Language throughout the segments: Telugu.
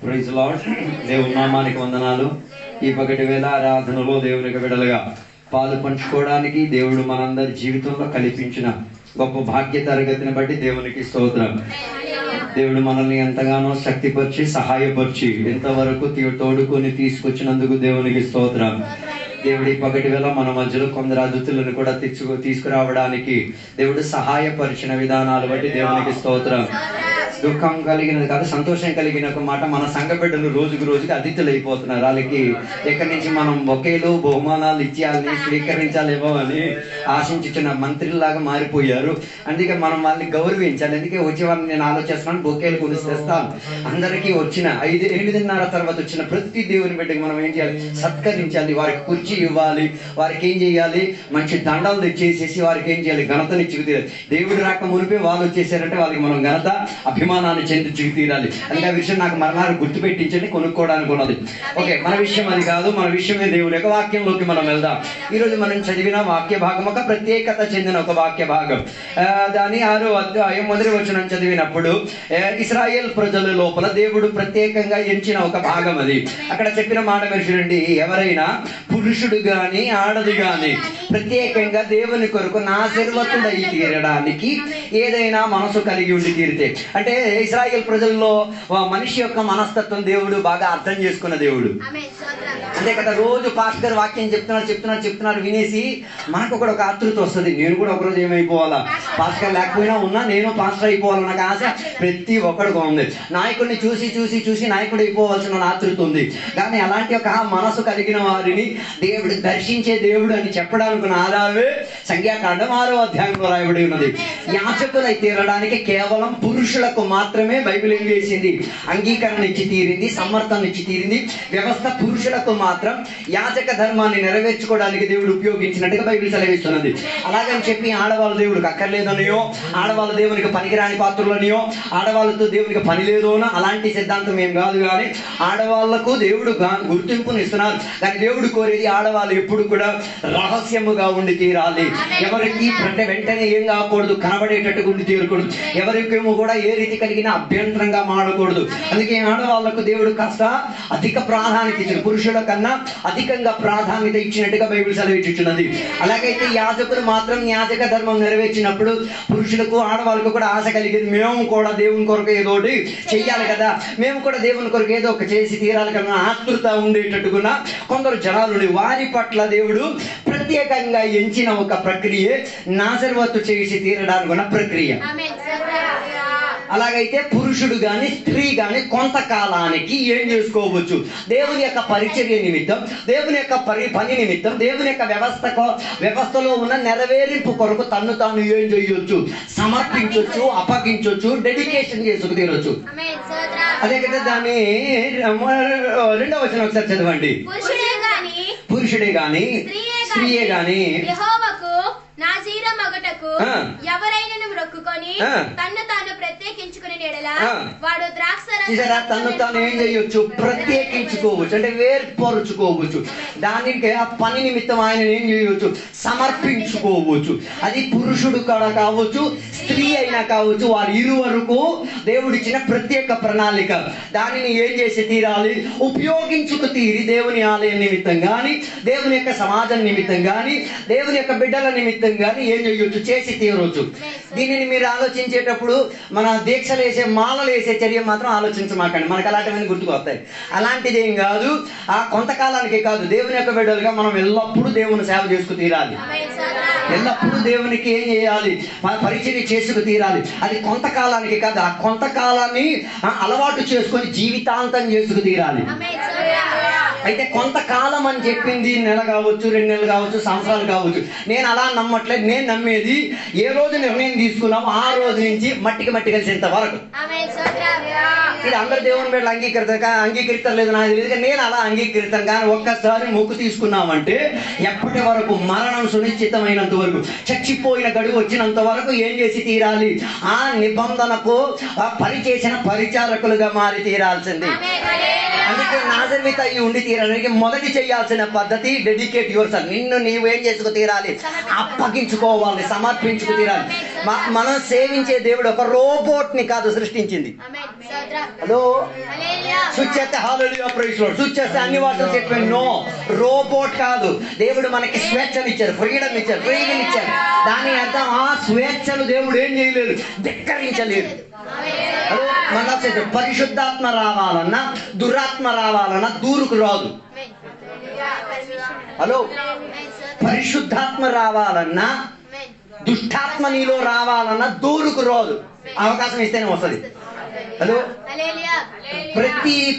Praise lord. దేవుని నామానికి వందనాలు. ఈ పగటి వేళ ఆరాధనలో దేవునికి విడలుగా పాలు పంచుకోవడానికి దేవుడు మనందరి జీవితంలో కల్పించిన గొప్ప భాగ్య తరగతిని బట్టి దేవునికి స్తోత్రం. దేవుడు మనల్ని ఎంతగానో శక్తిపరిచి సహాయపరిచి ఇంతవరకు తోడుకొని తీసుకొచ్చినందుకు దేవునికి స్తోత్రం. దేవుడి పగటి వేళ మన మధ్యలో కొందరు అతిథులను కూడా తీసుకురావడానికి దేవుడు సహాయపరిచిన విధానాలు బట్టి దేవునికి స్తోత్రం. దుఃఖం కలిగినది కాదు, సంతోషం కలిగిన ఒక మాట, మన సంఘ బిడ్డలు రోజుకు రోజుకి అతిథులు అయిపోతున్నారు. వాళ్ళకి ఎక్కడి నుంచి మనం బొకేలు బహుమానాలు ఇచ్చేయాలని స్వీకరించాలేమో అని ఆశించిన మంత్రిలాగా మారిపోయారు. అందుకే మనం వాళ్ళని గౌరవించాలి. అందుకే వచ్చే వాళ్ళని నేను ఆలోచిస్తున్నాను, బొకేలు కొనిసి తెస్తాను. అందరికీ వచ్చిన 8:30 తర్వాత వచ్చిన ప్రతి దేవుని బిడ్డకి మనం ఏం చేయాలి? సత్కరించాలి. వారికి కుర్చీ ఇవ్వాలి. వారికి ఏం చేయాలి? మంచి దండాలు తెచ్చేసేసి వారికి ఏం చేయాలి? ఘనతనిచ్చి తీరాలి. దేవుడు రాక మునిపే వాళ్ళు వచ్చేసారంటే వాళ్ళకి మనం ఘనత అభిమానాన్ని చెందించి తీరాలి. అందుకే ఆ విషయం నాకు మరణాలు గుర్తుపెట్టించండి, కొనుక్కోవడానికి ఉన్నది. ఓకే, మన విషయం అది కాదు. మన విషయమే దేవుని యొక్క వాక్యంలోకి మనం వెళ్దాం. ఈరోజు మనం చదివిన వాక్య భాగం ఒక ప్రత్యేకత చెందిన ఒక వాక్య భాగం. దాని 6వ అధ్యాయం 1వ వచనం చదివినప్పుడు ఇశ్రాయేల్ ప్రజల లోపల దేవుడు ప్రత్యేకంగా ఎంచిన ఒక భాగం అది. అక్కడ చెప్పిన మాట వినండి. ఎవరైనా పురుషుడు గాని ఆడది గాని ప్రత్యేకంగా దేవుని కొరకు నాశీర్వతుడై తీరడానికి ఏదైనా మనసు కలిగి ఉండి తీరితే, అంటే ఇశ్రాయేల్ ప్రజల్లో మనిషి యొక్క మనస్తత్వం దేవుడు బాగా అర్థం చేసుకున్న దేవుడు. అంతే కదా, రోజు పాస్టర్ గారు వాక్యం చెప్తున్నారు వినేసి మనకు కూడా ఒక ఆతృత వస్తుంది. నేను కూడా ఒకరోజు ఏమైపోవాలా, పాస్టర్ లేకపోయినా ఉన్నా నేను పాస్టర్ అయిపోవాలని నాకు ఆశ ప్రతి ఒక్కడికి ఉంది. నాయకుడిని చూసి నాయకుడు అయిపోవాల్సిన ఆతృత ఉంది. కానీ అలాంటి ఒక మనసు కలిగిన వారిని దేవుడు దర్శించే దేవుడు అని చెప్పడానికి ఆధారమే సంఖ్యాకాండం 6వ అధ్యాయంలో రాయబడి ఉన్నది. యాజకులై తీరడానికి కేవలం పురుషులకు మాత్రమే బైబిల్ ఏం చేసింది? అంగీకరణ ఇచ్చి తీరింది, సమర్థన ఇచ్చి తీరింది. వ్యవస్థ పురుషులకు మాత్రం యాజక ధర్మాన్ని నెరవేర్చుకోవడానికి దేవుడు ఉపయోగించినట్టుగా బైబిల్ సెలవిస్తున్నది. అలాగని చెప్పి ఆడవాళ్ళ దేవుడికి అక్కర్లేదనియో, ఆడవాళ్ళ దేవునికి పనికిరాని పాత్రలనియో, ఆడవాళ్ళతో దేవునికి పని లేదోనో అలాంటి సిద్ధాంతం ఏం కాదు. కానీ ఆడవాళ్లకు దేవుడు గుర్తింపును ఇస్తున్నారు. కానీ దేవుడు కోరేది ఆడవాళ్ళు ఎప్పుడు కూడా రహస్యముగా ఉండి తీరాలి. ఎవరికి అంటే వెంటనే ఏం కాకూడదు, కనబడేటట్టుగా ఉండి తీరకూడదు. ఎవరికేమో కూడా ఏ రీతి కలిగిన అభ్యంతరంగా మాడకూడదు. అందుకే ఆడవాళ్లకు దేవుడు కాస్త అధిక ప్రాధాన్యత ఇచ్చిన, పురుషుల కన్నా అధికంగా ప్రాధాన్యత ఇచ్చినట్టుగా బైబిల్ సెలవిచ్చుచున్నది. అలాగైతే యాజకులు మాత్రం యాజక ధర్మం నెరవేర్చినప్పుడు పురుషులకు ఆడవాళ్ళకు కూడా ఆశ కలిగేది. మేము కూడా దేవుని కొరకు ఏదో ఒకటి చెయ్యాలి కదా, మేము కూడా దేవుని కొరకు ఏదో ఒక చేసి తీరాలి కదా ఆతృత ఉండేటట్టుగా కొందరు జనాలు, వారి పట్ల దేవుడు ప్రత్యేకంగా ఎంచిన ఒక ప్రక్రియ నాజర్వత్తు చేసి తీరడానికి ఉన్న ప్రక్రియ. అలాగైతే పురుషుడు గాని స్త్రీ గాని కొంతకాలానికి ఏం చేసుకోవచ్చు? దేవుని యొక్క పరిచర్య నిమిత్తం, దేవుని యొక్క పని నిమిత్తం, దేవుని యొక్క వ్యవస్థలో ఉన్న నెరవేరింపు కొరకు తన్ను తాను ఏం చేయొచ్చు? సమర్పించవచ్చు, అప్పగించవచ్చు, డెడికేషన్ చేసుకు తీరొచ్చు. అదే కదా దాన్ని 2వ వచనం ఒకసారి చదవండి. పురుషుడే గాని స్త్రీయే గాని ఎవరైనా మొక్కుకొని తన్ను తాను ప్రత్యేకించుకునే వాడు తన్ను తాను ఏం చేయొచ్చు? ప్రత్యేకించుకోవచ్చు, అంటే వేర్పరుచుకోవచ్చు. దానికి ఆ పని నిమిత్తం ఆయన ఏం చేయవచ్చు? సమర్పించుకోవచ్చు. అది పురుషుడు కూడా కావచ్చు, స్త్రీ అయినా కావచ్చు. వారి ఇరువరకు దేవుడిచ్చిన ప్రత్యేక ప్రణాళిక. దానిని ఏం చేసి తీరాలి? ఉపయోగించుకు తీరి దేవుని ఆలయం నిమిత్తం కానీ, దేవుని యొక్క సమాజం నిమిత్తం కానీ, దేవుని యొక్క బిడ్డల నిమిత్తం కానీ ఏం చేయొచ్చు? చేసి తీరవచ్చు. దీనిని మీరు ఆలోచించేటప్పుడు మన దీక్షలు వేసే, మాలలు వేసే చర్య మాత్రం ఆలోచించమాకండి. మనకు అలాంటివన్నీ గుర్తుకు వస్తాయి. అలాంటిది ఏం కాదు. ఆ కొంతకాలానికి కాదు, దేవుని యొక్క బిడ్డలుగా మనం ఎల్లప్పుడూ దేవుని సేవ చేసుకు తీరాలి. ఎల్లప్పుడూ దేవునికి ఏం చేయాలి? పరిచర్య చేసుకు తీరాలి. అది కొంతకాలానికి కాదు, ఆ కొంతకాలాన్ని అలవాటు చేసుకొని జీవితాంతం చేసుకు తీరాలి. అయితే కొంతకాలం అని చెప్పింది నెల కావచ్చు, 2 నెలలు కావచ్చు, సంవత్సరాలు కావచ్చు. నేను అలా నమ్మట్లేదు. నేను నమ్మేది ఏ రోజు నిర్ణయం తీసుకున్నాం ఆ రోజు నుంచి మట్టికి కలిసేంత వరకు. ఇది అందరు దేవుని బిడ్డలు అంగీకరిస్తలేదు నాకు తెలియదు. నేను అలా అంగీకరిస్తాను. కానీ ఒక్కసారి మొక్కు తీసుకున్నామంటే ఎప్పటి వరకు? మరణం సునిశ్చితమైనంత వరకు, చచ్చిపోయిన గడువు వచ్చినంత వరకు ఏం చేసి తీరాలి? ఆ నిబంధనకు పరిచేసిన పరిచారకులుగా మారి తీరాల్సింది. అందుకే నాజరీతు అయి ఉండి తీరాలి. మొదటి చేయాల్సిన పద్ధతి డెడికేట్ యువర్ సెల్ఫ్. నిన్ను నీవేం చేసుకు తీరాలి, అప్పగించుకోవాలి, సమర్పించుకు తీరాలి. మనం సేవించే దేవుడు ఒక రోబోట్ ని కాదు సృష్టించింది. హలో, స్విచ్ చేస్తే హల్లెలూయా ప్రైజ్ లార్డ్, స్విచ్ చేస్తే అన్ని వార్తలు చెప్పాను. నో, రోబోట్ కాదు. దేవుడు మనకి స్వేచ్ఛను ఇచ్చారు, ఫ్రీడమ్ ఇచ్చారు, ఫ్రీడమ్ ఇచ్చారు. దాని అర్థం ఆ స్వేచ్ఛను దేవుడు ఏం చేయలేదు, ధిక్కరించలేదు. హలో, మన పరిశుద్ధాత్మ రావాలన్నా దురాత్మ రావాలన్నా దూరుకు రాదు. హలో, పరిశుద్ధాత్మ రావాలన్నా దుష్టాత్మ నీలో రావాలన్నా దూరుకు రాదు. అవకాశం ఇస్తేనే వస్తుంది. హలో,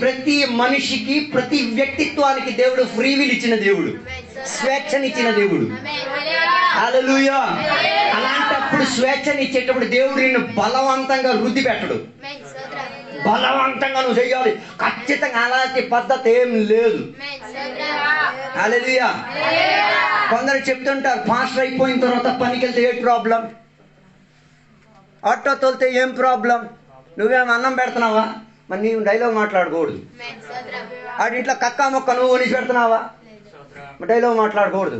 ప్రతి మనిషికి, ప్రతి వ్యక్తిత్వానికి దేవుడు ఫ్రీ విల్ ఇచ్చిన దేవుడు, స్వేచ్ఛనిచ్చిన దేవుడు. హల్లెలూయా. అలాంటప్పుడు స్వేచ్ఛనిచ్చేటప్పుడు దేవుడు నిన్ను బలవంతంగా రుద్ది పెట్టడు. బలవంతంగా నువ్వు చెయ్యాలి, ఖచ్చితంగా అలాంటి పద్ధతి ఏం లేదు. హల్లెలూయా. కొందరు చెప్తుంటారు, పాస్టర్ అయిపోయిన తర్వాత పనికి వెళ్తే ఏ ప్రాబ్లం, ఆటో తోలితే ఏం ప్రాబ్లం, నువ్వేం అన్నం పెడుతున్నావా, మరి నీవు డైలాగ్ మాట్లాడకూడదు. ఆడింట్లో కక్కా మొక్క నువ్వు కొనిసి పెడుతున్నావా, డైలాగ్ మాట్లాడకూడదు.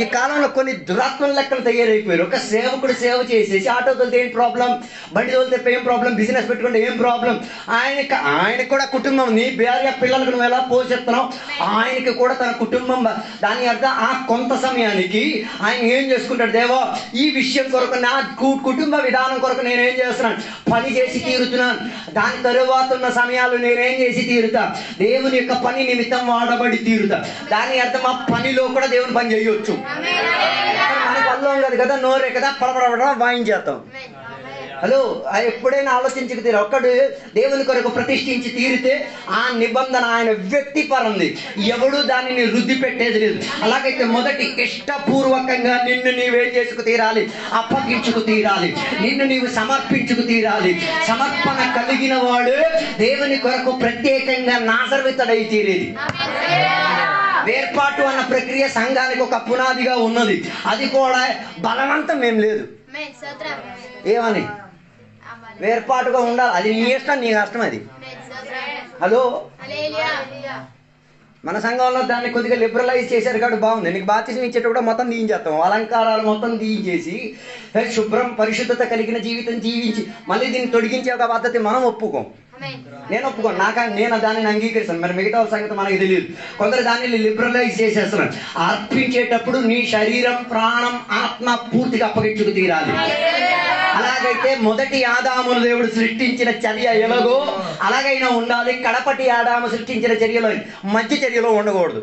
ఈ కాలంలో కొన్ని దురాత్మల లెక్కలు తయారైపోయారు. ఒక సేవకుడు సేవ చేసేసి ఆటో తోలితే ఏం ప్రాబ్లం, బండి తోలితే ఏం ప్రాబ్లం, బిజినెస్ పెట్టుకుంటే ఏం ప్రాబ్లం, ఆయనకి కూడా కుటుంబం, నీ భార్య పిల్లలకు నువ్వు ఎలా పోషిస్తున్నావు, ఆయనకి కూడా తన కుటుంబం. దాని అర్థం ఆ కొంత సమయానికి ఆయన ఏం చేసుకుంటాడు, దేవో ఈ విషయం కొరకు, నా కుటుంబ విధానం కొరకు నేనేం చేస్తున్నాను, పని చేసి తీరుతున్నాను. దాని తరువాత ఉన్న సమయాలు నేనేం చేసి తీరుతా, దేవుని యొక్క పని నిమిత్తం వాడబడి తీరుతా. దాని అర్థం ఆ పనిలో కూడా దేవుని పని చేయొచ్చు. మనకు అల్లం కాదు కదా, నోరే కదా, పడపడ వాయించేస్తాం. హలో, ఎప్పుడైనా ఆలోచించుకు తీరు. ఒక్కడు దేవుని కొరకు ప్రతిష్ఠించి తీరితే ఆ నిబంధన ఆయన వ్యక్తిపరంది, ఎవడు దానిని రుద్ది పెట్టేది లేదు. అలాగైతే మొదటి ఇష్టపూర్వకంగా నిన్ను నీవే చేసుకు తీరాలి, అప్పగించుకు తీరాలి, నిన్ను నీవు సమర్పించుకు తీరాలి. సమర్పణ కలిగిన వాడు దేవుని కొరకు ప్రత్యేకంగా నాజరీతుడై తీరేది. వేర్పాటు అన్న ప్రక్రియ సంఘానికి ఒక పునాదిగా ఉన్నది. అది కూడా బలవంతం ఏం లేదు. ఏమని వేర్పాటుగా ఉండాలి, అది నీ ఇష్టం, నీ కష్టం అది. హలో, మన సంఘంలో దాన్ని కొద్దిగా లిబరలైజ్ చేశారు కాబట్టి బాగుంది. నీకు బాప్తిసం ఇచ్చేటప్పుడు మొత్తం తీయించేస్తాం, అలంకారాలు మొత్తం తీయించేసి శుభ్రం పరిశుద్ధత కలిగిన జీవితం జీవించి మళ్ళీ దీన్ని తొడిగించే ఒక పద్ధతి మనం ఒప్పుకోం. నేను ఒప్పుకోను, నేను దానిని అంగీకరిస్తాను. మరి మిగతా సంగతి మనకి తెలియదు. కొందరు దాన్ని లిబరలైజ్ చేసేస్తున్నారు. అర్పించేటప్పుడు నీ శరీరం, ప్రాణం, ఆత్మ పూర్తిగా అప్పగించుకు తీరాలి. అలాగైతే మొదటి ఆదామును దేవుడు సృష్టించిన చర్య ఎలాగో అలాగైనా ఉండాలి. కడపటి ఆదాము సృష్టించిన చర్యలో మధ్య చర్యలో ఉండకూడదు.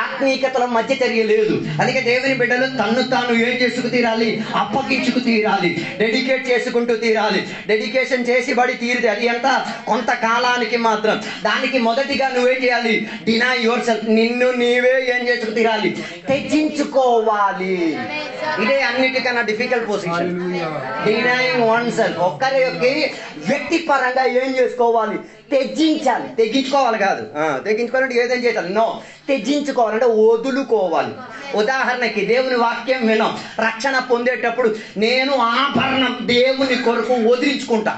ఆత్మీయతలో మధ్య చర్య లేదు. అందుకే దేవుని బిడ్డలు తన్ను తాను ఏం చేసుకు తీరాలి, అప్పగించుకు తీరాలి, డెడికేట్ చేసుకుంటూ తీరాలి. డెడికేషన్ చేసి బడి తీరితే అది ఎంత, కొంతకాలానికి మాత్రం. దానికి మొదటిగా నువ్వేం చేయాలి, డినై యువర్ సెల్ఫ్. నిన్ను నీవే ఏం చేసుకు తీరాలి, త్యజించుకోవాలి. ఇదే అన్నిటికన్నా difficult position, denying one self. ఒక్కరికి వ్యక్తిపరంగా ఏం చేసుకోవాలి, త్యజించాలి. తెగించుకోవాలి కాదు, తెగించుకోవాలంటే ఏదేం చేయాలి, నో, త్యజించుకోవాలంటే వదులుకోవాలి. ఉదాహరణకి దేవుని వాక్యం విన్నాం, రక్షణ పొందేటప్పుడు నేను ఆభరణం దేవుని కొరకు వదిలించుకుంటా,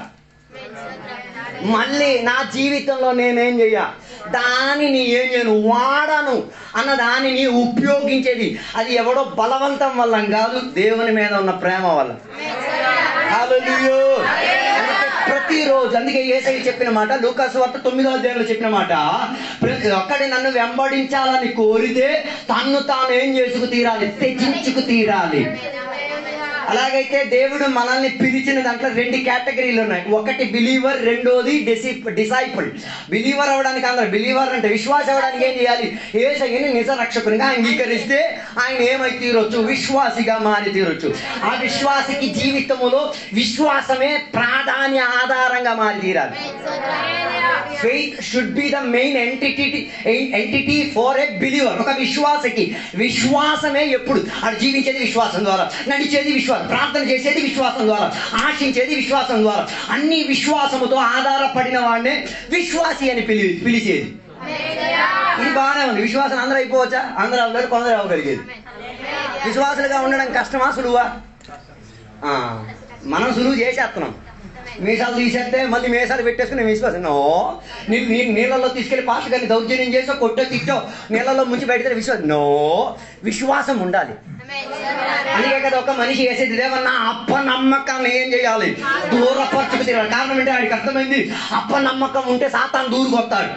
మళ్ళీ నా జీవితంలో నేనేం చెయ్య, దానిని ఏం చేయను, వాడను అన్న దానిని ఉపయోగించేది. అది ఎవడో బలవంతం వల్ల కాదు, దేవుని మీద ఉన్న ప్రేమ వల్ల. హల్లెలూయా. ప్రతిరోజు, అందుకే యేసయ్య చెప్పిన మాట, లూకాసు వార్త 9వ అధ్యాయంలో చెప్పిన మాట, ఒక్కడి నన్ను వెంబడించాలని కోరితే తన్ను తాను ఏం చేసుకు తీరాలి, త్యజించుకు తీరాలి. అలాగైతే దేవుడు మనల్ని పిలిచిన దాంట్లో 2 కేటగిరీలు ఉన్నాయి. ఒకటి బిలీవర్, రెండోది డిసైపుల్. బిలీవర్ అవ్వడానికి, అందరూ బిలీవర్ అంటే విశ్వాసం అవ్వడానికి ఏం చేయాలి, యేసయ్యని నిజ రక్షకునిగా అంగీకరిస్తే ఆయన ఏమై తీరొచ్చు, విశ్వాసిగా మారి తీరొచ్చు. ఆ విశ్వాసికి జీవితంలో విశ్వాసమే ప్రాధాన్య ఆధారంగా మారి తీరాలి. Faith should be the main entity for a believer. ఒక విశ్వాసకి విశ్వాసమే ఎప్పుడు, అది జీవించేది విశ్వాసం ద్వారా, నడిచేది విశ్వాసం, ప్రార్థన చేసేది విశ్వాసం ద్వారా, ఆశించేది విశ్వాసం ద్వారా. అన్ని విశ్వాసముతో ఆధారపడిన వాడినే విశ్వాసి అని పిలిచేది. ఇది బాగానే ఉంది. విశ్వాసం అందరూ అయిపోవచ్చా? అందరూ అవ్వలేరు, కొందరు అవ్వగలిగేది. విశ్వాసులుగా ఉండడం కష్టమా, సులువా? మనం సులువు చేసేస్తున్నాం. మీసాలు తీసేస్తే మళ్ళీ మీసాలు పెట్టేసుకుని విశ్వాసం నీళ్ళలో తీసుకెళ్లి పాస్టర్ గారిని దౌర్జన్యం చేసో కొట్టో తిట్టో నీళ్ళలో ముంచి బయట విశ్వాసం విశ్వాసం ఉండాలి. అందుకే కదా ఒక మనిషి వేసేది దేవన్నా అప్పనమ్మకాన్ని ఏం చేయాలి, దూరపరచుకు తిరగాలి. కారణం అంటే వాడికి అర్థమైంది, అప్పనమ్మకం ఉంటే సాతాను దూరుకొస్తాడు.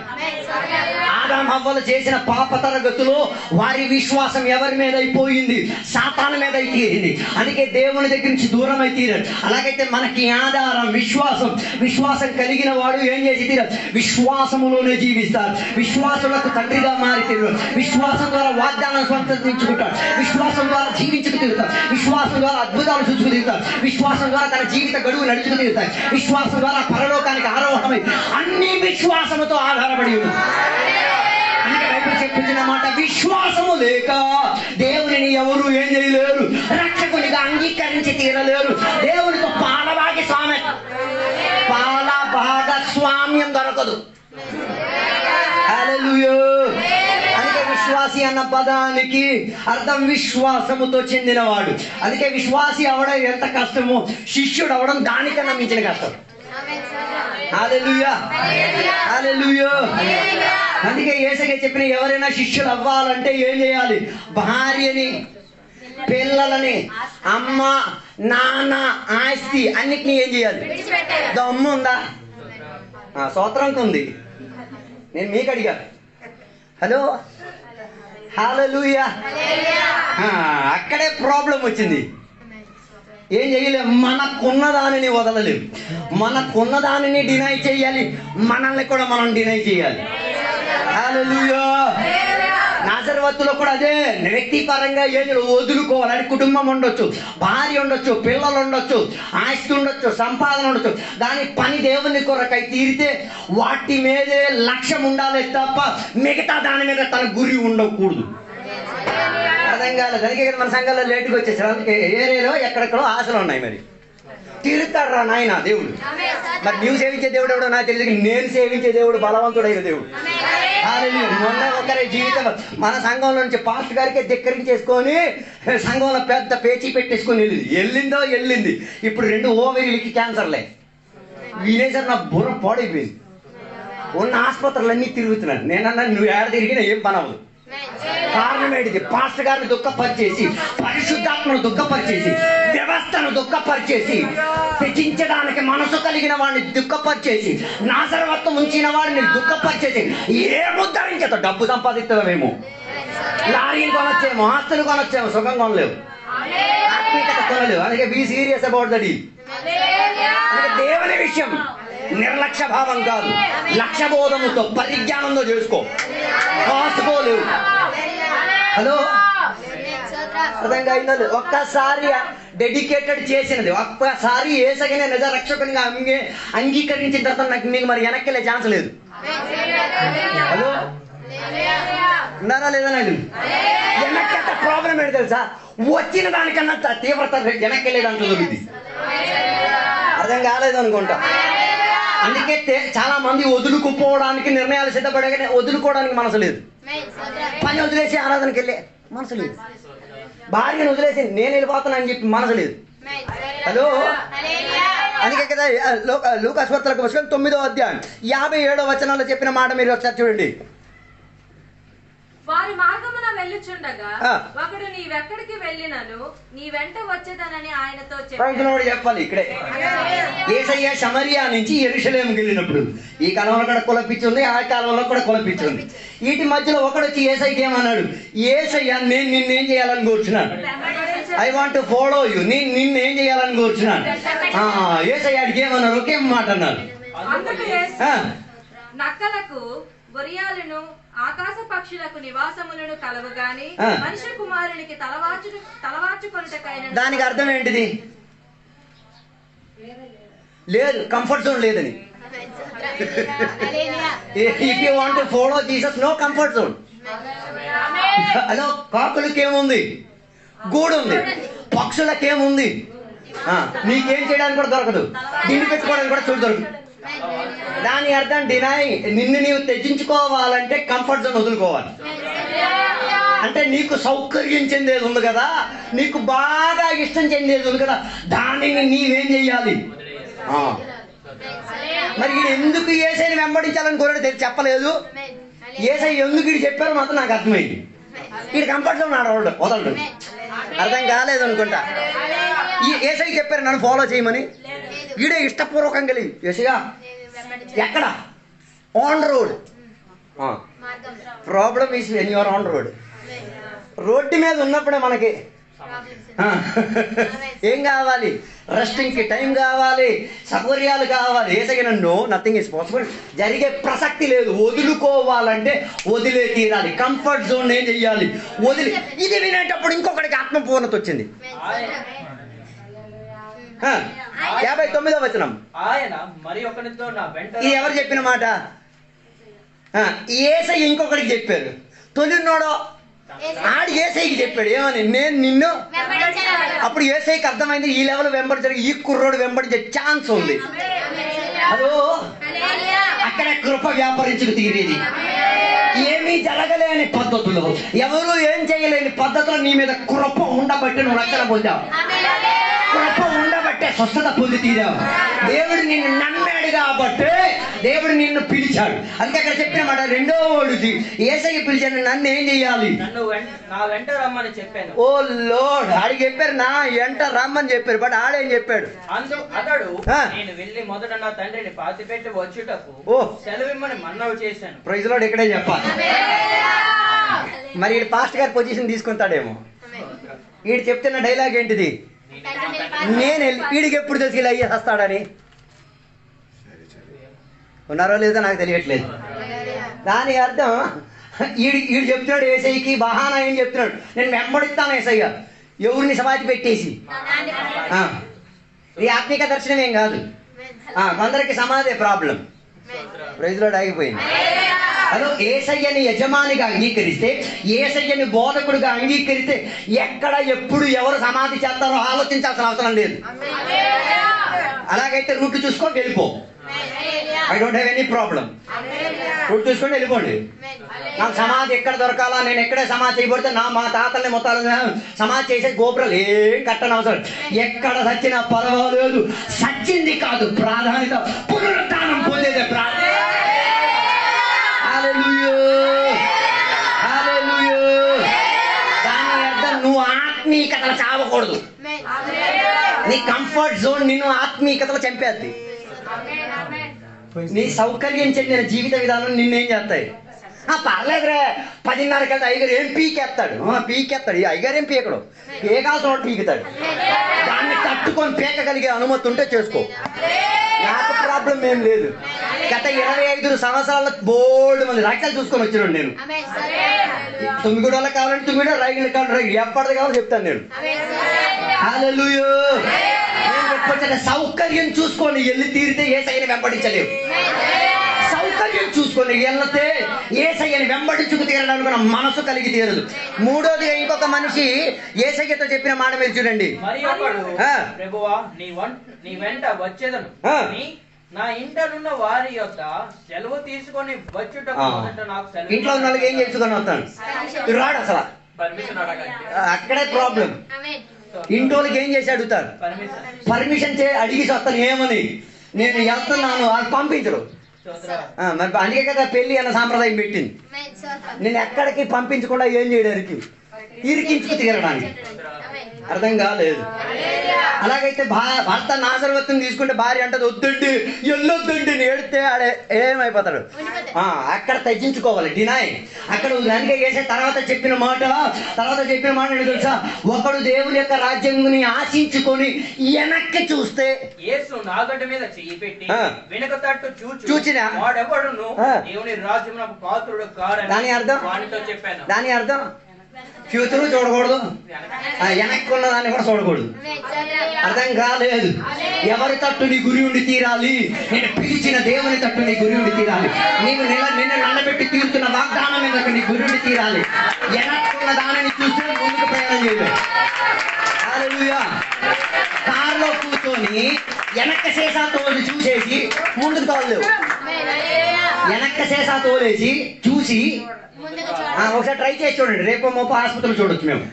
ఆదాము హవ్వలు చేసిన పాప తరగతిలో వారి విశ్వాసం ఎవరి మీద అయిపోయింది, సాతాను మీద అయిపోయింది. అందుకే దేవుని దగ్గర నుంచి దూరం అయి తీరాడు. అలాగైతే మనకి ఆధారం విశ్వాసం. విశ్వాసం కలిగిన వాడు ఏం చేసి తీరాడు, విశ్వాసములోనే జీవిస్తాడు. విశ్వాసులకు తండ్రిగా మారి తీరాడు. విశ్వాసం ద్వారా వాగ్దానం స్వంతించుకుంటాడు. విశ్వాసం ద్వారా జీవించుకు తిరుగుతాడు. విశ్వాసం ద్వారా అద్భుతాలు చూసుకు తిరుగుతాడు. విశ్వాసం ద్వారా తన జీవిత గడువు నడుచుకు తిరుగుతాడు. విశ్వాసం ద్వారా పరలోకానికి ఆరోహణమై అన్ని విశ్వాసముతో ఆధారపడి ఉంది. అందుకే బైబిల్ చెప్తున్న మాట, విశ్వాసము లేక దేవునిని ఎవరు ఏం చేయలేరు, రక్షకునిగా అంగీకరించి తీరలేరు. దేవునితో పాలభాగస్వామ్యం దొరకదు. హల్లెలూయా. అందుకే విశ్వాసి అన్న పదానికి అర్థం విశ్వాసముతో చెందినవాడు. అందుకే విశ్వాసి అవడం ఎంత కష్టమో శిష్యుడు అవడం దానికన్నా మించిన కష్టం. హల్లెలూయా, హల్లెలూయా. అందుకే యేసయ్య చెప్పిన ఎవరైనా శిష్యులు అవ్వాలంటే ఏం చేయాలి, భార్యని, పిల్లలని, అమ్మ, నాన్న, ఆస్తి అన్నిటినీ ఏం చేయాలి, దమ్ము ఉందా? స్తోత్రంకి ఉంది. నేను మీకు అడిగా. హలో, హల్లెలూయా. అక్కడే ప్రాబ్లం వచ్చింది. ఏం చేయలేము, మనకున్న దానిని వదలలేము. మనకున్న దానిని డినై చేయాలి, మనల్ని కూడా మనం డినై చేయాలి. హల్లెలూయా. నాజరేతులో కూడా అదే, వ్యక్తిపరంగా ఏది వదులుకోవాలి. అది కుటుంబం ఉండొచ్చు, భార్య ఉండొచ్చు, పిల్లలు ఉండొచ్చు, ఆస్తి ఉండొచ్చు, సంపాదన ఉండొచ్చు. దాని పని దేవుని కొరకై తీరితే వాటి మీదే లక్ష్యం ఉండాలి తప్ప మిగతా దాని మీద తన గురి ఉండకూడదు. అర్థం కాలేదు. అందుకే మన సంఘాల్లో లేటుగా వచ్చేసారు. అందుకే ఏరియాలో ఎక్కడెక్కడో ఆశలు ఉన్నాయి. మరి తీరుతాడు రా నాయన దేవుడు. మరి నువ్వు సేవించే దేవుడు ఎవడో నాకు తెలియదు, నేను సేవించే దేవుడు బలవంతుడైన దేవుడు. మొన్న ఒకరి జీవితం మన సంఘంలో నుంచి పాస్టర్ గారికి ధిక్కరించేసుకొని సంఘంలో పెద్ద పేచీ పెట్టేసుకొని వెళ్ళింది. ఇప్పుడు 2 ఓవరీలకి క్యాన్సర్లే. వినేసారి నా బుర్ర పాడైపోయింది. ఉన్న ఆసుపత్రులన్నీ తిరుగుతున్నాను. నేనన్నా నువ్వు ఏడ తిరిగినా ఏం పనవదు. కారణం ఏంటిది, పాస్టర్ గారిని దుఃఖపరిచేసి, పరిశుద్ధాత్మను దుఃఖపరిచేసి, వ్యవస్థను దుఃఖపరిచేసి, తెచ్చించడానికి మనసు కలిగిన వాడిని దుఃఖపరిచేసి, నాజరేతు ఉంచిన వాడిని దుఃఖపరిచేసి ఏ ముద్దరించేతో డబ్బు సంపాదిస్తావేమో, లారీలు కొనొచ్చేమో, ఆస్తులు కొనొచ్చేమో, సుఖం కొనలేవు, ఆత్మీయత కొనలేవు. అందుకే బీ సీరియస్ అబౌట్ దట్. అందుకే దేవుని విషయం నిర్లక్ష్య భావం కాదు, లక్ష్యబోధముతో పరిజ్ఞానంతో చేసుకో, కాసుకోలేవు. హలో, అర్థంగా అయిందో? ఒక్కసారి డెడికేటెడ్ చేసినది, ఒక్కసారి యేసయ్యనే నిజ రక్షకునిగా అంగీకరించిన తర్వాత నాకు మీకు మరి వెనక్కి ఛాన్స్ లేదు. హలో, ఉన్నారా లేదా? నాకు వెనక్కి ప్రాబ్లం ఏంటి తెలుసా, వచ్చిన దానికన్నా తీవ్రత వెనక్కి వెళ్ళేదాంట్లో దొరుకుతుంది. అర్థం కాలేదు అనుకుంటా. అందుకే చాలా మంది వదులుకుపోవడానికి నిర్ణయాలు సిద్ధపడే, వదులుకోవడానికి మనసు లేదు. పని వదిలేసి ఆరాధనకి వెళ్ళే మనసు లేదు. భార్యను వదిలేసి నేను వెళ్ళిపోతాను అని చెప్పి మనసు లేదు. హలో, అందుకే కదా లూకా సువార్తలకు పుస్తకం 9వ అధ్యాయం 57వ వచనంలో చెప్పిన మాట మీరు ఒకసారి చూడండి. వారి మార్గమున వెళ్ళుచుండగా ఒకడు నీవెక్కడికి వెళ్ళినను నీ వెంట వచ్చేదనని ఆయనతో చెప్పాలి. ఇక్కడే యేసయ్య సమరియా నుంచి యెరూషలేముకి వెళ్ళినప్పుడు ఈ కాలంలో కూడా కులపిచ్చి ఉంది, ఆ కాలంలో కూడా కులపిచ్చి ఉంది. వీటి మధ్యలో ఒకడు వచ్చి యేసయ్యకి ఏమన్నాడు, యేసయ్య నేను నిన్నేం చేయాలని కూర్చున్నాను, I want to follow you, నేను నిన్నేం చేయాలని కూర్చున్నాను. యేసయ్య అడిగి ఏమన్నారు, ఒకే మాట అన్నారు, నక్కలకు, బొరియాలను, ఆకాశ పక్షులకు నివాసములను కలవు గాని మనుష్య కుమారునికి తలవార్చుకొనుటకైన. దానికి అర్థం ఏంటిది? లేదు, కంఫర్ట్ జోన్ లేదని. If you want to follow Jesus, no comfort zone. Hello, కాకులకేముంది, గూడు ఉంది. పక్షులకేముంది, నీకేం చేయడానికి కూడా దొరకదు, దిండి పెట్టుకోవడానికి కూడా చూడు దొరకదు. దాని అర్థం డినై, నిన్ను నీవు త్యజించుకోవాలంటే కంఫర్ట్ జోన్ వదులుకోవాలి. అంటే నీకు సౌకర్యం చెందేది ఉంది కదా, నీకు బాగా ఇష్టం చెందేది ఉంది కదా, దానిని నీవేం చెయ్యాలి, మరి వీడు ఎందుకు యేసయ్యని వెంబడించాలని కోరాడు తెలిసి చెప్పలేదు. యేసయ్య ఎందుకు వీడు చెప్పారో మాత్రం నాకు అర్థమైంది. వీడు కంఫర్ట్లో ఉన్నాడు, వదలడు. అర్థం కాలేదు అనుకుంటా. ఈ యేసయ్య చెప్పారు నన్ను ఫాలో చేయమని, వీడే ఇష్టపూర్వకంగా లేదు. యేసయ్య ఎక్కడ? On road. Problem is when you are on road. Road మీద ఉన్నప్పుడే మనకి ఏం కావాలి? రెస్టింగ్కి టైం కావాలి, సౌకర్యాలు కావాలి. యేసయ్య నన్ను నథింగ్ ఈస్ పాసిబుల్, జరిగే ప్రసక్తి లేదు. వదులుకోవాలంటే వదిలే తీరాలి. కంఫర్ట్ జోన్ ఏం చెయ్యాలి? వదిలి. ఇది వినేటప్పుడు ఇంకొకటికి ఆత్మపూర్ణత వచ్చింది. 59వ వచనం. ఆయన మరి ఒకరితో నా వెంట. ఇది ఎవరు చెప్పిన మాట? యేసయ్య ఇంకొకరికి చెప్పారు. తొలినోడో ఆడు యేసయ్యకి చెప్పాడు ఏమని? నేను నిన్ను. అప్పుడు యేసయ్యకి అర్థమైంది ఈ లెవెల్ వెంబడించడానికి ఈ కుర్రోడు వెంబడించే ఛాన్స్ ఉంది. అదో అక్కడ కృప వ్యాపరించుకు తీరేది. ఏమీ జరగలేని పద్ధతులు, ఎవరు ఏం చేయలేని పద్ధతులు నీ మీద కృప ఉండబట్టి నువ్వు రక్షణ పొందావు. కృప ఉండబట్టే స్వస్థత పొంది తీరావు. దేవుడు నిన్ను నమ్మాడు కాబట్టి దేవుడు నిన్ను పిలిచాడు. అందుకే అక్కడ చెప్పిన మాట రెండో వాడుది. యేసయ్య పిలిచాడు, నన్ను ఏం చెయ్యాలి? నా వెంట రమ్మని చెప్పాను. ఓ లోడ్, ఆడికి చెప్పారు నా వెంట రమ్మని చెప్పారు. బట్ ఆడేం చెప్పాడు? అతడు నేను వెళ్ళి మొదట నా తండ్రిని పాతిపెట్టి వచ్చుటకు సెలవిమ్మని మన్నవు చేశాను. ప్రైజ్ లార్డ్ ఇక్కడే చెప్పాలి. మరి పాస్ట్ గారి పొజిషన్ తీసుకుంటాడేమో. వీడు చెప్తున్న డైలాగ్ ఏంటిది? నేను వెళ్ళి వీడికి ఎప్పుడు తెలిసి ఇలా అయ్యేస్తాడని. ఉన్నారో లేదో నాకు తెలియట్లేదు. దాని అర్థం వీడు చెప్తున్నాడు యేసయ్యకి బహానా ఏం చెప్తున్నాడు? నేను వెంబడిస్తాను యేసయ్య, ఎవరిని సమాధి పెట్టేసి. ఇది ఆత్మిక దర్శనం ఏం కాదు. కొందరికి సమాధి ప్రాబ్లం. ప్రైజ్లో ఆగిపోయింది. అదో యేసయ్యని యజమానిగా అంగీకరిస్తే, యేసయ్యని బోధకుడిగా అంగీకరిస్తే ఎక్కడ ఎప్పుడు ఎవరు సమాధి చేస్తారో ఆలోచించాల్సిన అవసరం లేదు. అలాగైతే రూట్ చూసుకొని వెళ్ళిపో. I don't have any problem. Route చూసుకొని వెళ్ళిపోండి. నాకు సమాధి ఎక్కడ దొరకాలా, నేను ఎక్కడే సమాధి చేయబడితే మా తాతల్ని మొత్తాలు సమాధి చేసే గోపురాలు ఏం కట్టని అవసరం. ఎక్కడ సచ్చినా పర్వాలేదు. సచ్చింది కాదు ప్రాధాన్యత, పునరుత్థానం పొందేదే ప్రాధాన్యత. దాని అర్థం నువ్వు ఆత్మీయతలు చావకూడదు. నీ కంఫర్ట్ జోన్ నిన్ను ఆత్మీయతలు చంపేద్ది. నీ సౌకర్యం చెందిన జీవిత విధానం నిన్నేం చేస్తాయి? పర్లేదురే 10:30కి వెళ్తే అయ్యగారు ఏం పీకేస్తాడు. పీకేస్తాడు. ఈ అయ్యగారు ఏం పీకడు, పీకాల్సిన వాడు పీకుతాడు. దాన్ని తట్టుకొని పీకగలిగే అనుమతి ఉంటే చేసుకో. నాకు ప్రాబ్లం ఏం లేదు. గత 25 సంవత్సరాల బోల్డ్ మంది రక్షలు చూసుకొని వచ్చినాడు నేను. తుమ్మిగూడ వాళ్ళకి కావాలంటే తుమ్మిగూడ, రైలు కావాలి రైలు, ఎప్పటిది కావాలో చెప్తాను నేను. హల్లెలూయా. సౌకర్యం చూసుకొని వెళ్ళి తీరితే యేసయ్యని వెంబడించలేవు. సౌకర్యం చూసుకొని వెళ్తే యేసయ్యని వెంబడించుకు తీరడానికి మనసు కలిగి తీరదు. మూడోదిగా ఇంకొక మనిషి యేసయ్యతో చెప్పిన మాట మీరు చూడండి. ప్రభువా నీ వెంట వచ్చేదను, నా ఇంటనున్న వారి యొక్క సెలవు తీసుకొని వచ్చుటకు నాకు సెలవు. ఇంట్లో ఉన్న వాళ్ళకి ఏం చేసుకొని వస్తాను రాడు అసలు. అక్కడే ప్రాబ్లం. ఇంటోళ్ళకి ఏం చేసి అడుగుతారు? పర్మిషన్ అడిగి వస్తాను ఏమని. నేను వెళ్తున్నాను, వాళ్ళు పంపించరు. మరి అందుకే కదా పెళ్లి అన్న సాంప్రదాయం పెట్టింది. నేను ఎక్కడికి పంపించకుండా ఏం చేయడానికి, ఇరికించుకు తీరడానికి. అర్థం కాలేదు. అలాగైతే భర్త నాసరవత్తుని తీసుకుంటే భార్య అంటది వద్దండి ఎల్లొద్దండి ఏడితే ఆడే ఏమైపోతాడు. అక్కడ తగ్గించుకోవాలి, డినాయ్. అక్కడ దానికే చేసే తర్వాత చెప్పిన మాట ఏంటో తెలుసా? ఒకడు దేవుని యొక్క రాజ్యాన్ని ఆశించుకొని వెనక్కి చూస్తే నాగడ్డ మీద చెయ్యి పెట్టి వెనక తట్టు చూచినా వాడెవడును దేవుని రాజ్యమునకు పాత్రుడు కాడని. దాని అర్థం ఫ్యూచర్ చూడకూడదు, వెనక్కి ఉన్న దాన్ని కూడా చూడకూడదు. అర్థం కాలేదు. ఎవరి తట్టు నీ గురి ఉండి తీరాలి? నేను పిలిచిన దేవుని తట్టు నీ గురి ఉండి తీరాలి. నిన్ను నిలబెట్టి తీరుతున్న వాగ్దానం మీద నీ గురి ఉండి తీరాలి. వెనక్కున్న దానిని చూస్తే ముందుకు ప్రయాణం చేయలేదు. హల్లెలూయా. కారులో కూర్చొని వెనక్క శేషా తోలు చూసేసి ముందుకు తోలలేవు. వెనక్క శేషా తోలేసి చూసి ఒకసారి ట్రై చేసి చూడండి. రేపు మోపు ఆసుపత్రిలో చూడొచ్చు మేము.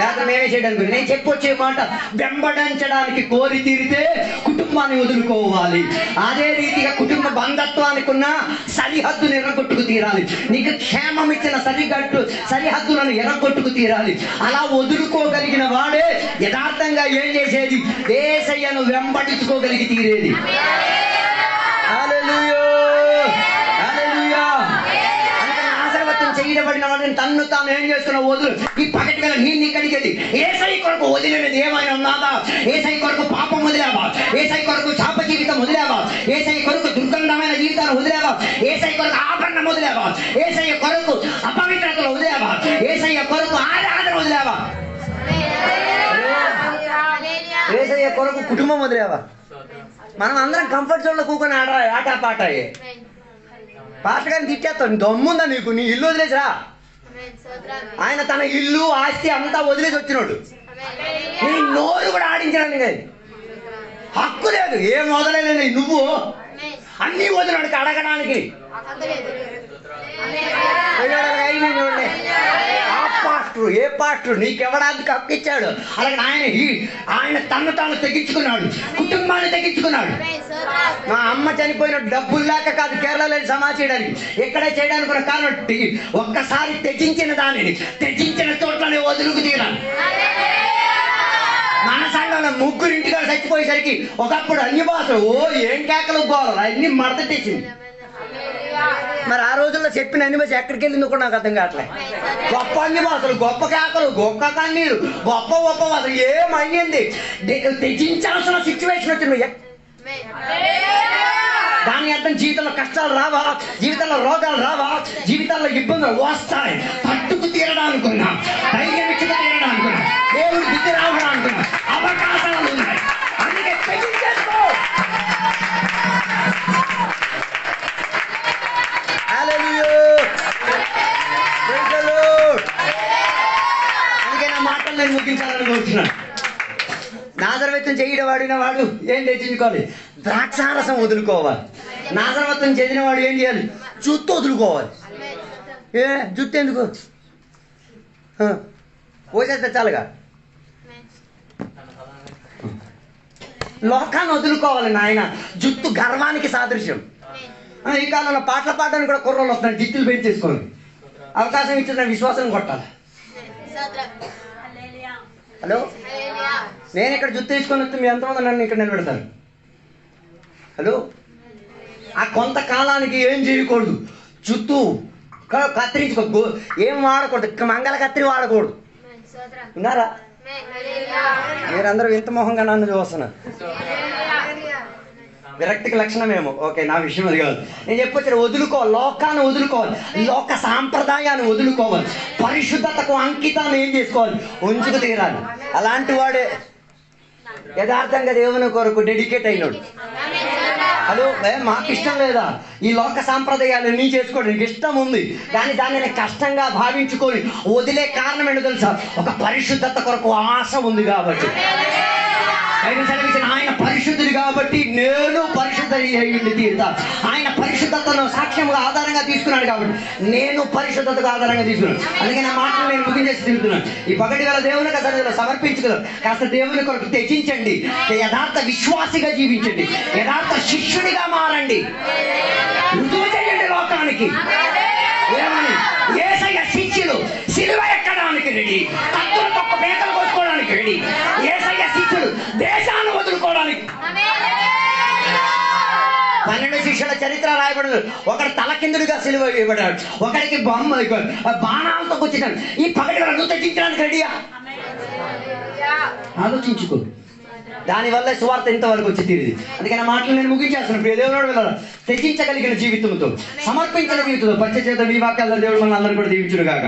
లేకపోతే మేమే చేయడానికి. నేను చెప్పొచ్చే మాట, వెంబడించడానికి కోరి తీరితే కుటుంబాన్ని వదులుకోవాలి. అదే రీతిగా కుటుంబ బంధత్వానికి ఉన్న సరిహద్దును ఎర్రగొట్టుకు తీరాలి. నీకు క్షేమం ఇచ్చిన సరిహద్దులను ఎర్రగొట్టుకు తీరాలి. అలా వదులుకోగలిగిన వాడే యథార్థంగా ఏం చేసేది? యేసయ్యను వెంబడించుకోగలిగి తీరేది. హల్లెలూయా, హల్లెలూయా. అందుకని ఆశీర్వాదం చేయబడిన వాడిని తన్ను తాను ఏం చేస్తున్నా వదులు. ఈ పగటి వేళ నీ కడిగేది యేసయ్య కొరకు వదిలేది ఏమైనా ఉన్నదా? యేసయ్య కొరకు పాపం వదిలేవా? యేసయ్య కొరకు శాప జీవితం వదిలేవా? యేసయ్య కొరకు దుర్గంధమైన జీవితాన్ని వదిలేవా? యేసయ్య కొరకు ఆభరణం వదిలేవా? యేసయ్య కొరకు అపవిత్రతలు వదిలేవా? యేసయ్య కొరకు ఆరాధన వదిలేవా? యేసయ్య కొరకు కుటుంబం వదిలేవా? మనం అందరం కంఫర్ట్ జోన్ లో కూకొని ఆట పాట పాట గారిని తిట్టేస్తాడు. దమ్ముందా నీకు? నీ ఇల్లు వదిలేసిరా. ఆయన తన ఇల్లు ఆస్తి అంతా వదిలేసి వచ్చినాడు. నీ నోరు కూడా ఆడించడానికి హక్కు లేదు. ఏం వదలేదు నువ్వు, అన్నీ వదిలాడు అడగడానికి. ఏ పాస్టర్ నీకెవడానికి హక్కు ఇచ్చాడు? అలాగే ఆయన తన్ను తాను తెగించుకున్నాడు, కుటుంబాన్ని తెగించుకున్నాడు. మా అమ్మ చనిపోయిన డబ్బులు లేక కాదు కేరళలో సమాధి చేయడానికి, ఎక్కడే చేయడానికి కూడా కారణం ఒక్కసారి త్యజించిన దానిని త్యజించిన చోట్లనే వదులుకు తీరాలి. మన సంఘంలో ముగ్గురు ఇంటికాడ చచ్చిపోయేసరికి ఒకప్పుడు అన్ని భాషలు ఏం కేకలు గోలు అన్ని మడతట్టేసింది. మరి ఆ రోజుల్లో చెప్పిన అన్ని భాష ఎక్కడికి వెళ్ళిందో కూడా నాకు అర్థం కావట్లేదు. గొప్ప అన్ని భాషలు, గొప్ప కేకలు, గొప్ప కన్నీరు, గొప్ప గొప్ప భాషలు ఏమైంది? త్యజించాల్సిన సిచ్యువేషన్ వచ్చింది. దాని అర్థం జీవితంలో కష్టాలు రావా, జీవితంలో రోగాలు రావా, జీవితంలో ఇబ్బందులు వస్తాయి. తట్టుకు తీరడానుకున్నా, ధైర్యం ఇచ్చుకు తీరడానుకున్నా, దేవుడు బుద్ధి రావడానుకున్నా అవకాశాలు ఉన్నాయి. అందుకే తెగించేసుకో. అందుకే నా మాటలు నేను ముగించాలని కోరుతున్నాను. నాజరవత్వం చేయడం వాడిన వాడు ఏం తెచ్చుకోవాలి? ద్రాక్షారసం వదులుకోవాలి. నాజరవత్వం చెందిన వాడు ఏం చేయాలి? జుత్తు వదులుకోవాలి. జుత్తు ఎందుకు పోసేస్తే చాలుగా. లోకాన్ని వదులుకోవాలి నాయన. జుత్తు గర్వానికి సాదృశ్యం. ఈ కాలంలో పాటలు పాడడానికి కూడా కుర్రోళ్ళు వస్తున్నారు జిత్తులు పెంచేసుకోండి. అవకాశం ఇచ్చిన విశ్వాసం కొట్టాలి. హలో, నేను ఇక్కడ జుత్తు తీసుకొని వస్తే మీ ఎంతమంది నన్ను ఇక్కడ నిలబెడతారు? హలో, ఆ కొంతకాలానికి ఏం చేయకూడదు? జుత్తు కత్తిరించుకో, ఏం వాడకూడదు, మంగళ కత్తిరి వాడకూడదు. విన్నారా? మీరందరూ ఇంత మొహంగా నన్ను చూస్తున్నారు. విరక్తికి లక్షణమేమో. ఓకే, నా విషయం అది కాదు. నేను చెప్పొచ్చాను, వదులుకోవాలి. లోకాన్ని వదులుకోవాలి, లోక సాంప్రదాయాన్ని వదులుకోవాలి, పరిశుద్ధతకు అంకితాన్ని ఏం చేసుకోవాలి? ఉంచుకు తీరాలి. అలాంటి వాడే యథార్థంగా దేవుని కొరకు డెడికేట్ అయినాడు. హలో, మాకు ఇష్టం లేదా ఈ లోక సాంప్రదాయాలు నీ చేసుకోవడం? నీకు ఇష్టం ఉంది కానీ దాన్ని కష్టంగా భావించుకొని వదిలే కారణం ఏంటో తెలుసా? ఒక పరిశుద్ధత కొరకు ఆశ ఉంది కాబట్టి. ఆయన పరిశుద్ధుడు కాబట్టి నేను పరిశుద్ధ తీరుతా. ఆయన పరిశుద్ధతను సాక్ష్యంగా ఆధారంగా తీసుకున్నాడు కాబట్టి నేను పరిశుద్ధతకు ఆధారంగా తీసుకున్నాను. అందుకే నా మాటలు నేను ముగించేసి తిరుగుతున్నాను. ఈ పగటి వేళ దేవునికి అసలు సమర్పించుకున్నాను. కాస్త దేవుని కొరకు త్యజించండి, యథార్థ విశ్వాసిగా జీవించండి, యథార్థ శిష్యుడిగా మారండి, రుజువు చేయండి లోకానికి. ఏమని? యేసయ్య శిష్యులు సిలువ ఎక్కడానికి రెడీ, కత్తులు తప్ప మేకలు కోసుకోవడానికి రెడీ. యేసయ్య శిష్యులు దేశాన్ని వదులుకోవడానికి. 12 శిష్యుల చరిత్ర రాయబడదు. ఒకడు తలకిందుడిగా సిలువ ఇవ్వబడ్డాడు, ఒకడికి బాణాలతో కూర్చున్నాడు. ఈ పగటి నువ్వు తెచ్చించడానికి రెడీయా? ఆలోచించుకో. దానివల్ల సువార్త ఇంతవరకు వచ్చి తీరింది. అందుకని ఆ మాటలు నేను ముగించేస్తున్నాను. దేవుడు వెళ్ళాలి తెచ్చించగలిగిన జీవితంతో, సమర్పించిన జీవితంతో, పంచచేత ఈ వాక్యాల దేవుడు మన అందరూ కూడా దీవించును గాక.